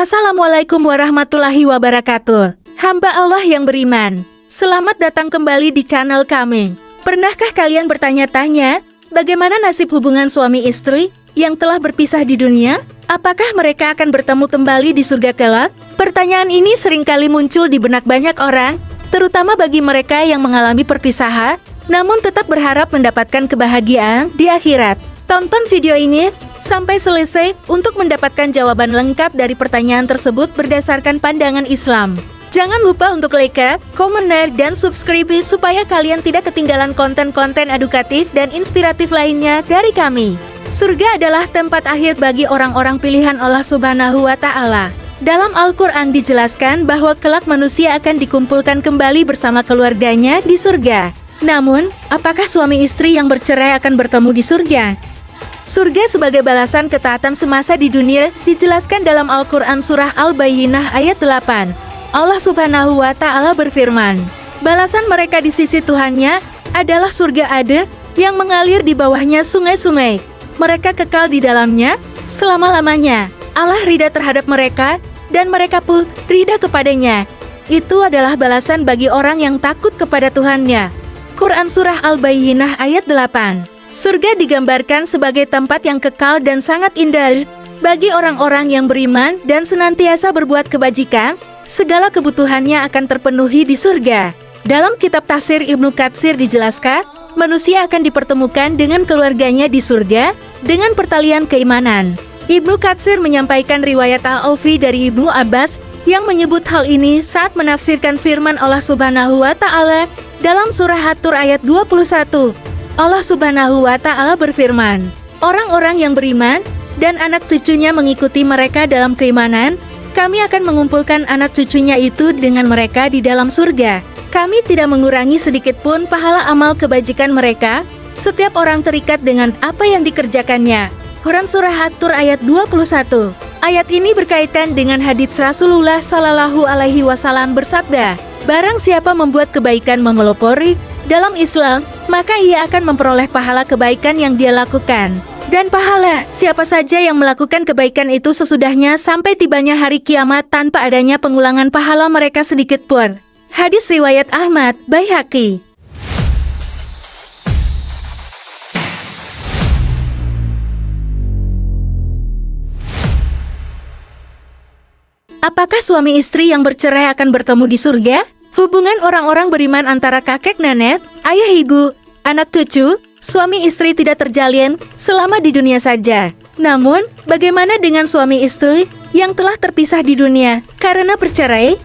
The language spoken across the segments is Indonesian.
Assalamualaikum warahmatullahi wabarakatuh. Hamba Allah yang beriman, selamat datang kembali di channel kami. Pernahkah kalian bertanya-tanya, bagaimana nasib hubungan suami istri yang telah berpisah di dunia? Apakah mereka akan bertemu kembali di surga kelak? Pertanyaan ini seringkali muncul di benak banyak orang, terutama bagi mereka yang mengalami perpisahan, namun tetap berharap mendapatkan kebahagiaan di akhirat. Tonton video ini sampai selesai untuk mendapatkan jawaban lengkap dari pertanyaan tersebut berdasarkan pandangan Islam. Jangan lupa untuk like, komen, dan subscribe supaya kalian tidak ketinggalan konten-konten edukatif dan inspiratif lainnya dari kami. Surga adalah tempat akhir bagi orang-orang pilihan Allah Subhanahu wa Ta'ala. Dalam Al-Quran dijelaskan bahwa kelak manusia akan dikumpulkan kembali bersama keluarganya di surga. Namun, apakah suami istri yang bercerai akan bertemu di surga? Surga sebagai balasan ketaatan semasa di dunia dijelaskan dalam Al-Quran Surah Al-Bayyinah ayat 8. Allah Subhanahu wa Ta'ala berfirman, balasan mereka di sisi Tuhannya adalah surga ada yang mengalir di bawahnya sungai-sungai. Mereka kekal di dalamnya selama-lamanya. Allah ridha terhadap mereka dan mereka pun ridha kepadanya. Itu adalah balasan bagi orang yang takut kepada Tuhannya. Quran Surah Al-Bayyinah ayat 8. Surga digambarkan sebagai tempat yang kekal dan sangat indah bagi orang-orang yang beriman dan senantiasa berbuat kebajikan. Segala kebutuhannya akan terpenuhi di surga. Dalam kitab tafsir Ibnu Katsir dijelaskan, manusia akan dipertemukan dengan keluarganya di surga dengan pertalian keimanan. Ibnu Katsir menyampaikan riwayat Al-Aufi dari Ibnu Abbas yang menyebut hal ini saat menafsirkan firman Allah Subhanahu wa Ta'ala dalam surah At-Tur ayat 21. Allah Subhanahu wa Ta'ala berfirman, orang-orang yang beriman dan anak cucunya mengikuti mereka dalam keimanan, kami akan mengumpulkan anak cucunya itu dengan mereka di dalam surga. Kami tidak mengurangi sedikit pun pahala amal kebajikan mereka. Setiap orang terikat dengan apa yang dikerjakannya. Quran Surah At-Tur ayat 21. Ayat ini berkaitan dengan hadits Rasulullah Sallallahu Alaihi Wasallam bersabda, barang siapa membuat kebaikan memelopori dalam Islam, maka ia akan memperoleh pahala kebaikan yang dia lakukan. Dan pahala siapa saja yang melakukan kebaikan itu sesudahnya sampai tibanya hari kiamat tanpa adanya pengulangan pahala mereka sedikit pun. Hadis riwayat Ahmad, Baihaqi. Apakah suami istri yang bercerai akan bertemu di surga? Hubungan orang-orang beriman antara kakek nenek, ayah ibu, anak cucu, suami istri tidak terjalin selama di dunia saja. Namun, bagaimana dengan suami istri yang telah terpisah di dunia karena bercerai?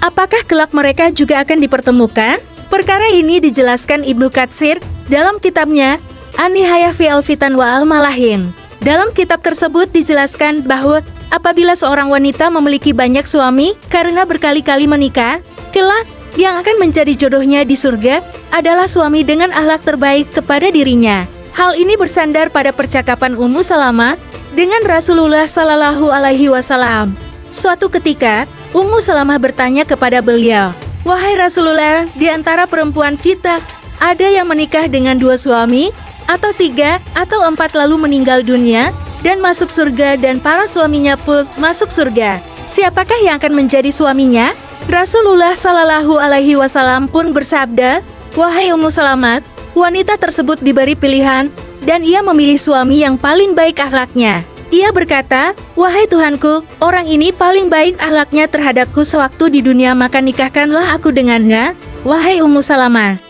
Apakah kelak mereka juga akan dipertemukan? Perkara ini dijelaskan Ibnu Katsir dalam kitabnya An-Nihayah fi Al-Fitan wa Al-Malahin. Dalam kitab tersebut dijelaskan bahwa apabila seorang wanita memiliki banyak suami karena berkali-kali menikah, kelak yang akan menjadi jodohnya di surga adalah suami dengan akhlak terbaik kepada dirinya. Hal ini bersandar pada percakapan Ummu Salamah dengan Rasulullah Sallallahu Alaihi Wasallam. Suatu ketika, Ummu Salamah bertanya kepada beliau, wahai Rasulullah, di antara perempuan kita, ada yang menikah dengan 2 suami, atau 3, atau 4 lalu meninggal dunia, dan masuk surga dan para suaminya pun masuk surga. Siapakah yang akan menjadi suaminya? Rasulullah Sallallahu Alaihi Wasallam pun bersabda, wahai Ummu Salamah, wanita tersebut diberi pilihan, dan ia memilih suami yang paling baik akhlaknya. Ia berkata, wahai Tuhanku, orang ini paling baik akhlaknya terhadapku sewaktu di dunia, maka nikahkanlah aku dengannya. Wahai Ummu Salamah,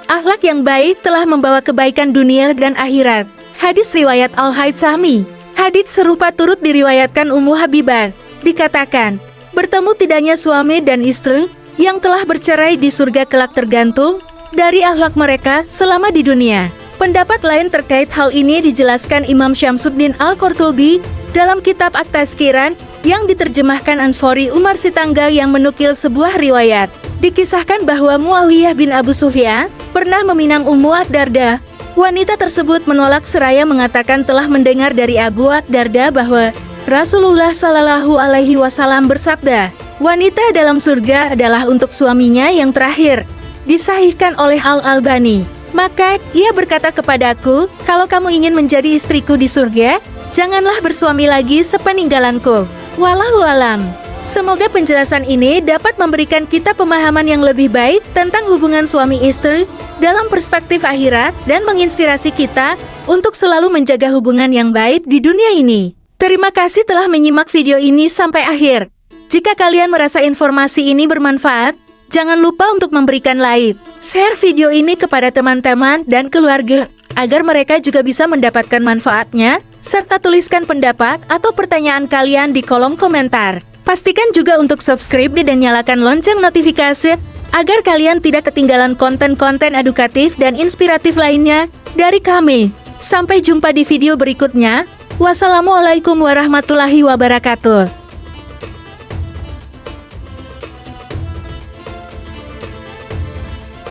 akhlak yang baik telah membawa kebaikan dunia dan akhirat. Hadis riwayat Al-Haytsami. Hadits serupa turut diriwayatkan Ummu Habibah. Dikatakan, bertemu tidaknya suami dan istri yang telah bercerai di surga kelak tergantung dari akhlak mereka selama di dunia. Pendapat lain terkait hal ini dijelaskan Imam Syamsuddin Al-Qurtubi dalam kitab At-Tazkiran yang diterjemahkan Ansori Umar Sitanggal yang menukil sebuah riwayat. Dikisahkan bahwa Muawiyah bin Abu Sufyan pernah meminang Ummu Ad-Darda. Wanita tersebut menolak seraya mengatakan telah mendengar dari Abu Ad-Darda bahwa Rasulullah Sallallahu Alaihi Wasallam bersabda, wanita dalam surga adalah untuk suaminya yang terakhir. Disahihkan oleh Al-Albani. Maka ia berkata kepadaku, kalau kamu ingin menjadi istriku di surga, janganlah bersuami lagi sepeninggalanku. Wallahu alam. Semoga penjelasan ini dapat memberikan kita pemahaman yang lebih baik tentang hubungan suami istri dalam perspektif akhirat dan menginspirasi kita untuk selalu menjaga hubungan yang baik di dunia ini. Terima kasih telah menyimak video ini sampai akhir. Jika kalian merasa informasi ini bermanfaat, jangan lupa untuk memberikan like, share video ini kepada teman-teman dan keluarga, agar mereka juga bisa mendapatkan manfaatnya, serta tuliskan pendapat atau pertanyaan kalian di kolom komentar. Pastikan juga untuk subscribe dan nyalakan lonceng notifikasi, agar kalian tidak ketinggalan konten-konten edukatif dan inspiratif lainnya dari kami. Sampai jumpa di video berikutnya. Wassalamualaikum warahmatullahi wabarakatuh.